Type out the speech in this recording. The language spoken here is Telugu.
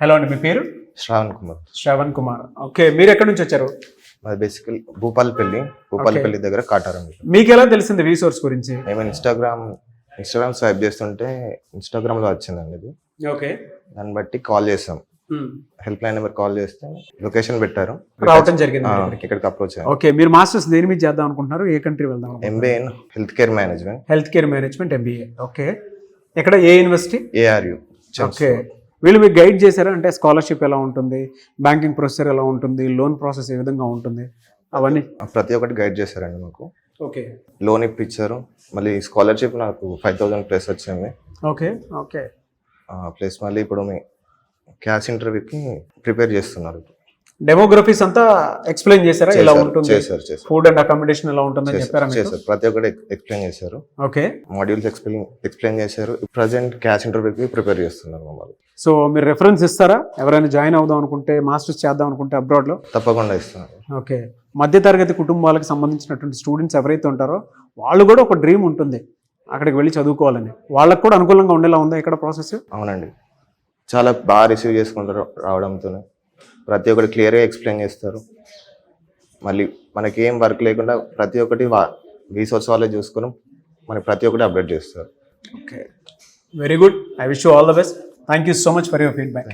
హలో అండి, మీ పేరు? శ్రావణ్ కుమార్. శ్రవణ్ కుమార్. ఓకే, మీరు ఎక్కడి నుంచి వచ్చారు? మాది బేసికల్ భూపాలపల్లి దగ్గర కాటారం. మీకు ఎలా తెలిసింది వి సోర్స్ గురించి? మేము ఇన్స్టాగ్రామ్ స్వైప్ చేస్తుంటే ఇన్స్టాగ్రామ్లో వచ్చిందండి ఇది. ఓకే, దాన్ని బట్టి కాల్ చేసాం. హెల్ప్ లైన్ నెంబర్ కాల్ చేస్తే లొకేషన్ పెట్టారు, రావటం జరిగింది. ఇక్కడికి అప్రోచ్ అయ్యాం. ఓకే, మీరు మాస్టర్స్ దేని మీద చేద్దాం అనుకుంటున్నారు? ఏ కంట్రీ వెళ్దాం? MBA in health care management. Health care management MBA. Okay, ఎక్కడ? ఏ యూనివర్సిటీ? ఏఆర్యు. ఓకే, వీళ్ళు మీకు గైడ్ చేశారా? అంటే స్కాలర్షిప్ ఎలా ఉంటుంది, బ్యాంకింగ్ ప్రొసీజర్ ఎలా ఉంటుంది, లోన్ ప్రాసెస్ ఏ విధంగా ఉంటుంది, అవన్నీ ప్రతి ఒక్కటి గైడ్ చేశారండి మాకు. ఓకే, లోన్ ఇప్పించారు. మళ్ళీ స్కాలర్షిప్ నాకు 5,000 ప్లస్ వచ్చింది. ఓకే ఓకే, ప్లస్ మళ్ళీ ఇప్పుడు మీ క్యాష్ ఇంటర్వ్యూకి ప్రిపేర్ చేస్తున్నారు. డెమోగ్రఫీస్ అంతా ఎక్స్ప్లెయిన్ చేశారా? ఎలా ఉంటుంది, చేశారు. ఫుడ్ అండ్ అకామిడేషన్ ఎలా ఉంటుందని చెప్పారా? చేశారు, ప్రతి ఒక్కటి ఎక్స్ప్లెయిన్ చేశారు. ఓకే, మాడ్యూల్స్ ఎక్స్ప్లెయిన్ చేశారు. ప్రజెంట్ క్యాష్ ఇంటర్వ్యూకి ప్రిపేర్ చేస్తున్నారు మమ్మల్ని. సో మీరు రెఫరెన్స్ ఇస్తారా? ఎవరైనా జాయిన్ అవుదాం అనుకుంటే, మాస్టర్స్ చేద్దాం అనుకుంటే అబ్రాడ్లో? తప్పకుండా ఇస్తున్నారు. ఓకే, మధ్యతరగతి కుటుంబాలకు సంబంధించినటువంటి స్టూడెంట్స్ ఎవరైతే ఉంటారో వాళ్ళు కూడా ఒక డ్రీమ్ ఉంటుంది అక్కడికి వెళ్ళి చదువుకోవాలని. వాళ్ళకు కూడా అనుకూలంగా ఉండేలా ఉందా ఇక్కడ ప్రాసెస్? అవునండి, చాలా బాగా రిసీవ్ చేసుకుంటారు. రావడంతో ప్రతి ఒక్కటి క్లియర్గా ఎక్స్ప్లెయిన్ చేస్తారు. మళ్ళీ మనకి ఏం వర్క్ లేకుండా ప్రతి ఒక్కటి రీసోర్స్ వాళ్ళే చూసుకుని మనకి ప్రతి ఒక్కటి అప్డేట్ చేస్తారు. Okay, very good. I wish you all the best. Thank you so much for your feedback.